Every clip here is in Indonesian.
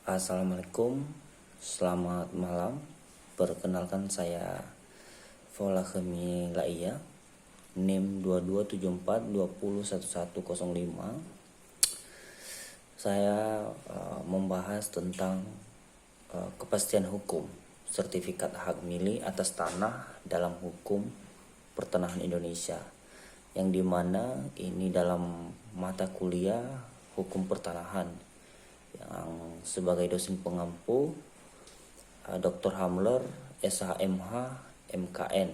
Assalamualaikum, selamat malam. Perkenalkan saya Volahemi Laia, NIM 2274201105. Saya membahas tentang kepastian hukum sertifikat hak milik atas tanah dalam hukum pertanahan Indonesia, yang dimana ini dalam mata kuliah hukum pertanahan yang sebagai dosen pengampu Dr. Hamler SHMH MKN.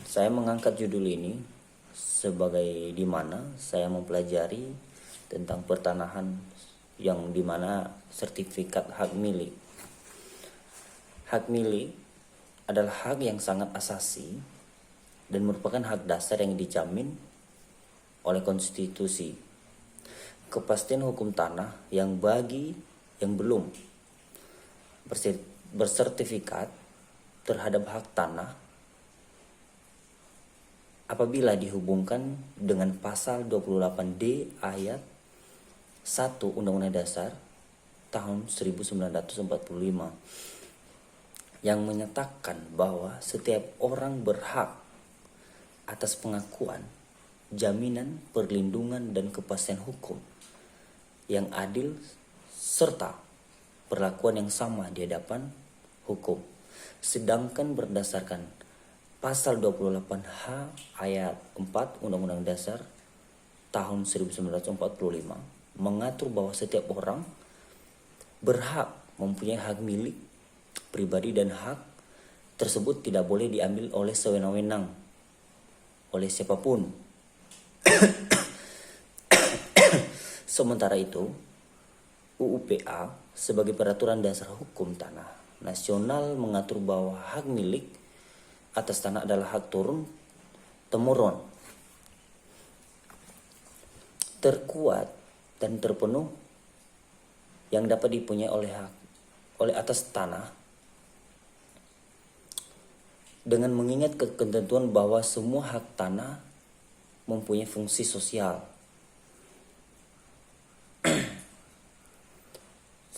Saya mengangkat judul ini sebagai dimana saya mempelajari tentang pertanahan yang dimana sertifikat hak milik. Hak milik adalah hak yang sangat asasi dan merupakan hak dasar yang dijamin oleh konstitusi. Kepastian hukum tanah yang bagi yang belum bersertifikat terhadap hak tanah apabila dihubungkan dengan pasal 28D ayat 1 Undang-Undang Dasar tahun 1945 yang menyatakan bahwa setiap orang berhak atas pengakuan, jaminan, perlindungan, dan kepastian hukum yang adil serta perlakuan yang sama di hadapan hukum. Sedangkan berdasarkan pasal 28H ayat 4 Undang-Undang Dasar tahun 1945 mengatur bahwa setiap orang berhak mempunyai hak milik pribadi dan hak tersebut tidak boleh diambil oleh sewenang-wenang oleh siapapun. Sementara itu, UUPA sebagai peraturan dasar hukum tanah nasional mengatur bahwa hak milik atas tanah adalah hak turun-temurun, terkuat dan terpenuh yang dapat dipunyai oleh atas tanah, dengan mengingat ketentuan bahwa semua hak tanah mempunyai fungsi sosial.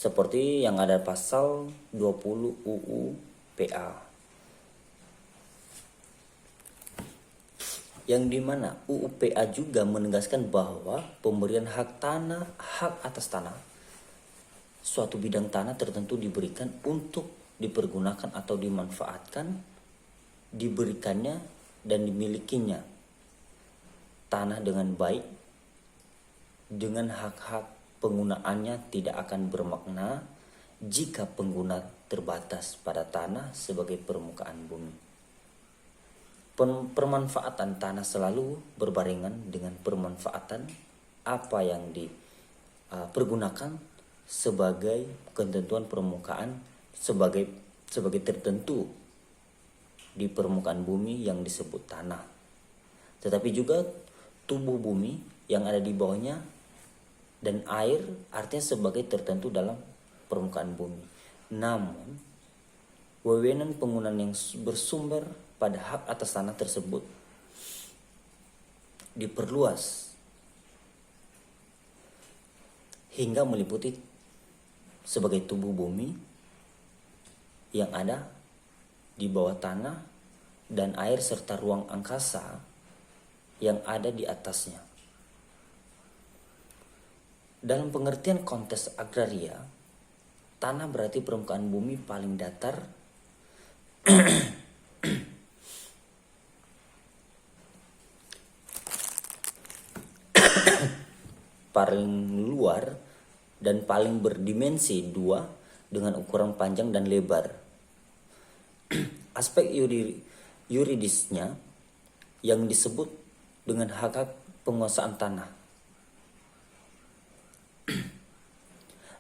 Seperti yang ada pasal 20 UU PA, yang dimana UU PA juga menegaskan bahwa pemberian hak tanah, hak atas tanah, suatu bidang tanah tertentu diberikan untuk dipergunakan atau dimanfaatkan, diberikannya dan dimilikinya tanah dengan baik, dengan hak-hak penggunaannya tidak akan bermakna jika pengguna terbatas pada tanah sebagai permukaan bumi. Permanfaatan tanah selalu berbarengan dengan permanfaatan apa yang dipergunakan sebagai ketentuan permukaan sebagai tertentu di permukaan bumi yang disebut tanah. Tetapi juga tubuh bumi yang ada di bawahnya dan air artinya sebagai tertentu dalam permukaan bumi. Namun, wewenang penggunaan yang bersumber pada hak atas tanah tersebut diperluas hingga meliputi sebagai tubuh bumi yang ada di bawah tanah dan air serta ruang angkasa yang ada di atasnya. Dalam pengertian konteks agraria, tanah berarti permukaan bumi paling datar paling luar dan paling berdimensi 2 dengan ukuran panjang dan lebar. Aspek yuridisnya yang disebut dengan hak penguasaan tanah.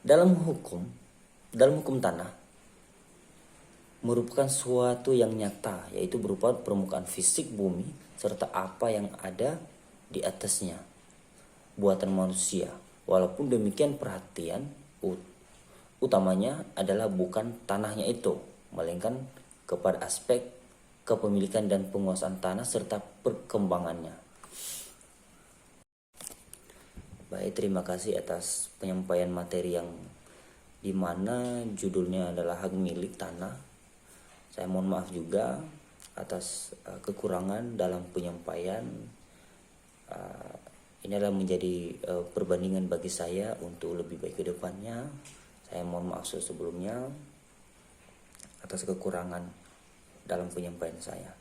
Dalam hukum tanah merupakan suatu yang nyata, yaitu berupa permukaan fisik bumi serta apa yang ada di atasnya, buatan manusia. Walaupun demikian, perhatian utamanya adalah bukan tanahnya itu, melainkan kepada aspek kepemilikan dan penguasaan tanah serta perkembangannya. Baik, terima kasih atas penyampaian materi yang di mana judulnya adalah hak milik tanah. Saya mohon maaf juga atas kekurangan dalam penyampaian. Ini adalah menjadi perbandingan bagi saya untuk lebih baik ke depannya. Saya mohon maaf sebelumnya atas kekurangan dalam penyampaian saya.